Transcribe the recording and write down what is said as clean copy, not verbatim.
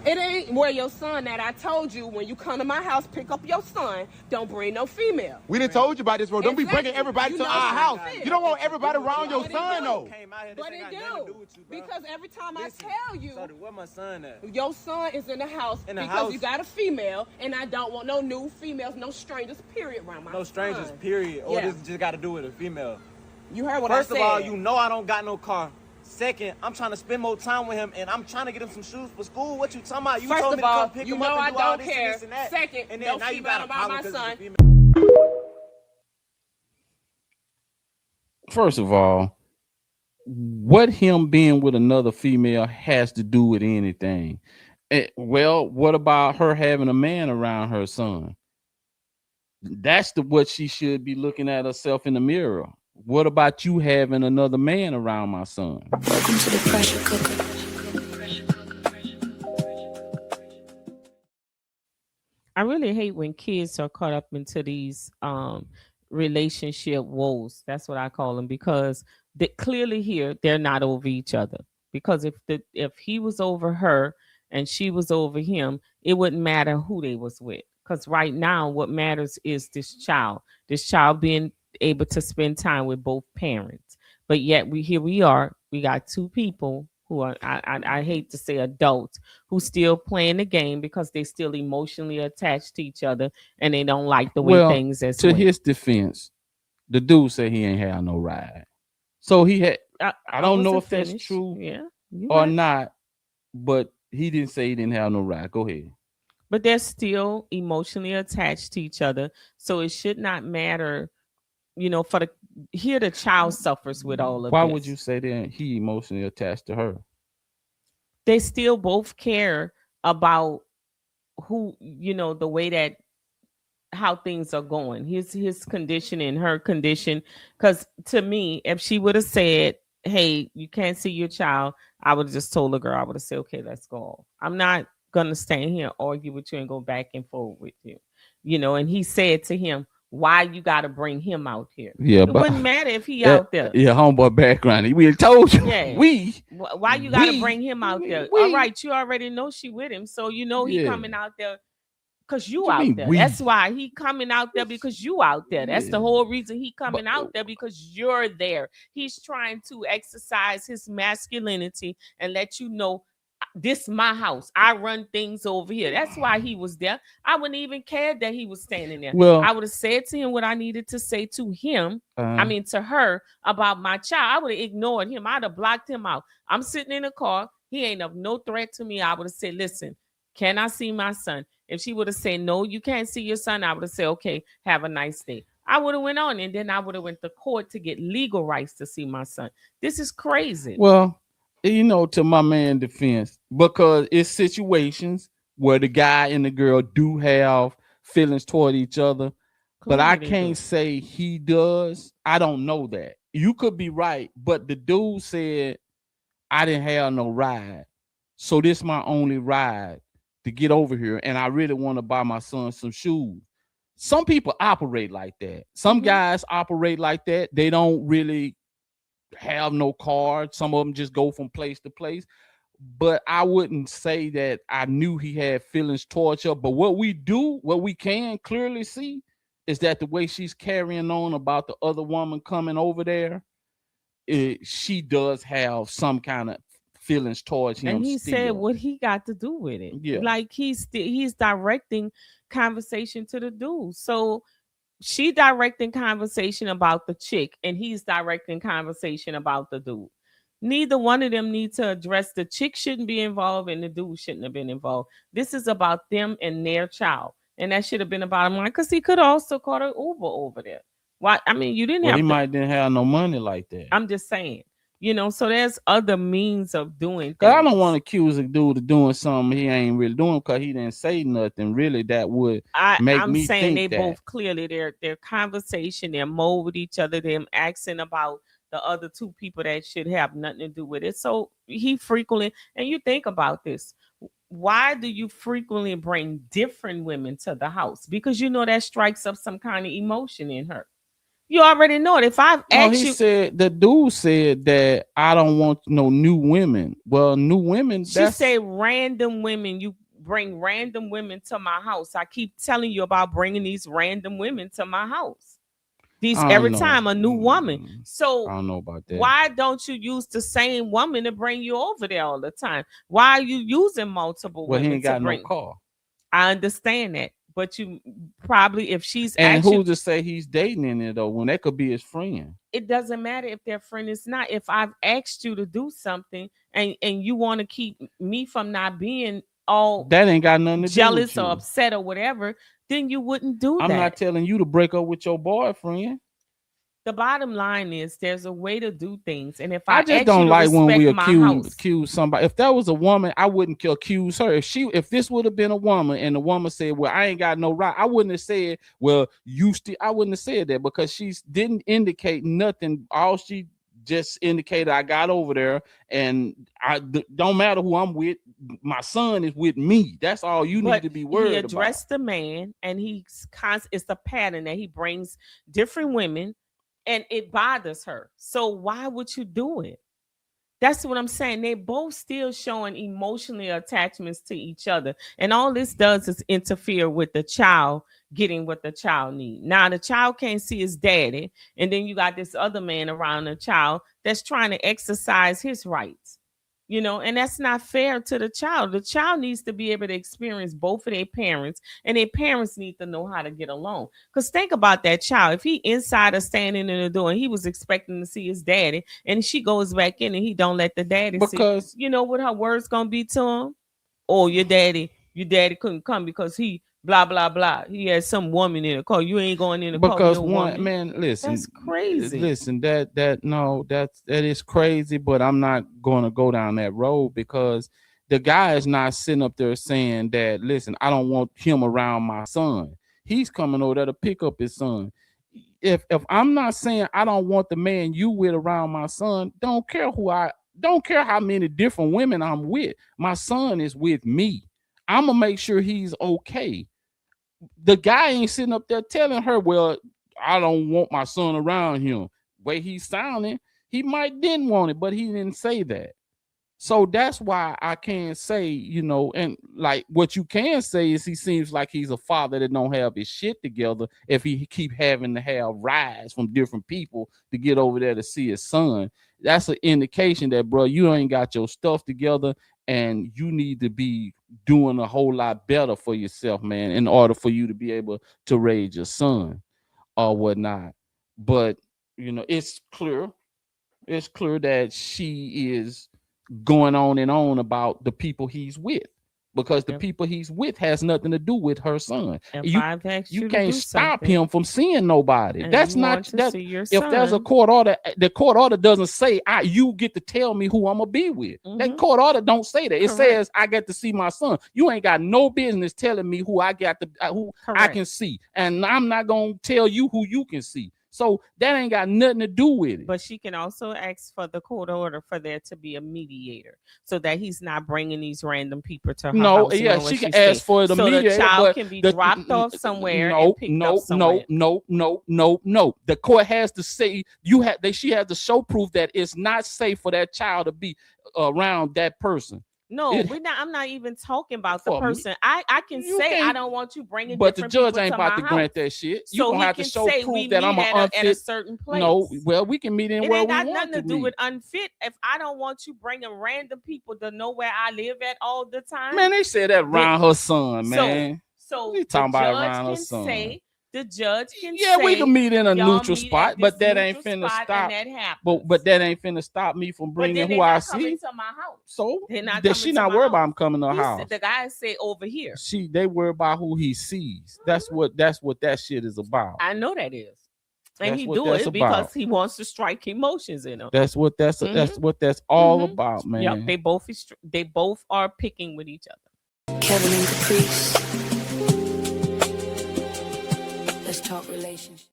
It ain't where your son at. I told you when you come to my house, pick up your son. Don't bring no female. We done told you about this, bro. Don't be bringing everybody to our house. You don't want everybody around your son, though. But it do. Because every time I tell you, where my son at? Your son is in the house because you got a female, and I don't want no new females, no strangers, period, around my son. No strangers, period. Or this just got to do with a female. You heard what I said. First of all, you know I don't got no car. Second, I'm trying to spend more time with him, and I'm trying to get him some shoes for school. What you talking about? You told me to come pick him up and do all this and this and that. Second, and then now you got a problem because my son. First of all, what him being with another female has to do with anything? Well, what about her having a man around her son? That's what she should be looking at herself in the mirror. What about you having another man around my son? Welcome to the pressure cooker. I really hate when kids are caught up into these relationship woes. That's what I call them, because clearly here they're not over each other. Because if he was over her and she was over him, it wouldn't matter who they was with. Because right now, what matters is this child being able to spend time with both parents. But yet we got two people who are, I hate to say adults, who still playing the game because they still emotionally attached to each other and they don't like the way things is. To his defense, the dude said he ain't had no ride. So he had, I don't know if that's true or not, but he didn't say he didn't have no ride. Go ahead. But they're still emotionally attached to each other. So it should not matter, the child suffers with all of this. Why would you say that he emotionally attached to her? They still both care about who, the way that how things are going, his condition and her condition. Because to me, if she would have said, hey, you can't see your child, I would have just told the girl, I would have said, okay, let's go. I'm not gonna stand here and argue with you and go back and forth with you. And he said to him, why you got to bring him out here? Yeah, it wouldn't matter if he out there. Yeah, homeboy background. We told you. Yeah. Why you got to bring him out there? All right, you already know she with him, so he coming out there because you out there. That's why he coming out there, because you out there. That's the whole reason he coming out there, because you're there. He's trying to exercise his masculinity and let you know, this is my house. I run things over here. That's why he was there. I wouldn't even care that he was standing there. Well, I would have said to him what I needed to say to him. To her about my child. I would have ignored him. I'd have blocked him out. I'm sitting in a car. He ain't of no threat to me. I would have said, listen, can I see my son? If she would have said, no, you can't see your son, I would have said, okay, have a nice day. I would have went on, and then I would have went to court to get legal rights to see my son. This is crazy. Well, to my man's defense, because it's situations where the guy and the girl do have feelings toward each other, but I can't say he does. I don't know that. You could be right, but the dude said, I didn't have no ride, so this is my only ride to get over here, and I really want to buy my son some shoes. Some people operate like that. Some guys operate like that. They don't really have no card. Some of them just go from place to place. But I wouldn't say that I knew he had feelings towards her. But what we can clearly see is that the way she's carrying on about the other woman coming over there, she does have some kind of feelings towards him. And he said what he got to do with it. Yeah. Like he's directing conversation to the dude. So she directing conversation about the chick, and he's directing conversation about the dude. Neither one of them need to address the chick shouldn't be involved and the dude shouldn't have been involved. This is about them and their child. And that should have been about him, because he could have also caught an Uber over there. Why? I mean, you didn't have. He might didn't have no money like that. I'm just saying. So there's other means of doing things. I don't want to accuse a dude of doing something he ain't really doing because he didn't say nothing. Really, that would make me think that. I'm saying they both clearly, their conversation, their mode with each other, them asking about the other two people that should have nothing to do with it. So he frequently, and you think about this, why do you frequently bring different women to the house? Because that strikes up some kind of emotion in her. You already know it. If I've asked he you, said the dude said that I don't want no new women. Well, new women. She say random women. You bring random women to my house. I keep telling you about bringing these random women to my house. These every time a new woman. So I don't know about that. Why don't you use the same woman to bring you over there all the time? Why are you using multiple women? He ain't got to bring? No car. I understand that, but you probably if she's and who's to say he's dating in it though when that could be his friend? It doesn't matter if their friend is not. If I've asked you to do something and you want to keep me from not being all that ain't got nothing to jealous do with or upset or whatever, then you wouldn't do that. I'm not telling you to break up with your boyfriend. The bottom line is there's a way to do things, and if I just don't like when we accuse somebody. If that was a woman, I wouldn't accuse her. If this would have been a woman and the woman said, "Well, I ain't got no right," I wouldn't have said, "Well, you still." I wouldn't have said that because she didn't indicate nothing. All she just indicated, I got over there, and don't matter who I'm with. My son is with me. That's all you need to be worried about. He addressed the man, and it's the pattern that he brings different women. And it bothers her. So why would you do it? That's what I'm saying. They both still showing emotional attachments to each other. And all this does is interfere with the child getting what the child needs. Now the child can't see his daddy. And then you got this other man around the child that's trying to exercise his rights. You know, and that's not fair to the child. The child needs to be able to experience both of their parents, and their parents need to know how to get along. Because think about that child. If he inside or standing in the door and he was expecting to see his daddy, and she goes back in and he don't let the daddy see, you know what her words gonna be to him? Oh, your daddy couldn't come because he blah blah blah. He had some woman in the car. You ain't going in the car with no woman. Man, listen, that's crazy. Listen, that is crazy. But I'm not going to go down that road because the guy is not sitting up there saying that. Listen, I don't want him around my son. He's coming over there to pick up his son. If I'm not saying I don't want the man you with around my son, don't care how many different women I'm with. My son is with me. I'm gonna make sure he's okay. The guy ain't sitting up there telling her, well, I don't want my son around him. Way he's sounding, he might didn't want it, but he didn't say that. So that's why I can't say, you know, and like what you can say is he seems like he's a father that don't have his shit together if he keep having to have rides from different people to get over there to see his son. That's an indication that, bro, you ain't got your stuff together and you need to be doing a whole lot better for yourself, man, in order for you to be able to raise your son or whatnot. But, you know, it's clear that she is going on and on about the people he's with because the people he's with has nothing to do with her son. You can't stop him from seeing nobody. That's not that. If there's a court order, the court order doesn't say you get to tell me who I'm gonna be with. That court order don't say that. It says I get to see my son. You ain't got no business telling me who I got to I can see, and I'm not gonna tell you who you can see. So that ain't got nothing to do with it. But she can also ask for the court order for there to be a mediator so that he's not bringing these random people to her house. Yeah, she can ask for the mediator. So the child can be dropped off somewhere and picked up somewhere. No. The court has to say she has to show proof that it's not safe for that child to be around that person. No, I'm not even talking about the person. I can say I don't want you bringing. But the judge ain't about to grant that shit. You gonna have to show proof that I'm unfit at a certain place. No, well, we can meet in where we want to meet. It ain't got nothing to do with unfit. If I don't want you bringing random people to know where I live at all the time, man, they said that around her son, man. So we talking about around her son. The judge can say, we can meet in a neutral spot, but that ain't finna stop. But that ain't finna stop me from bringing who I see. To my house. So she not worried about him coming to her house. The guy say over here. They worry about who he sees. That's what that shit is about. I know that is. And he do it because he wants to strike emotions in him. That's what that's all about, man. Yep, they both are picking with each other. Kevin and Caprice. Let's talk relationship.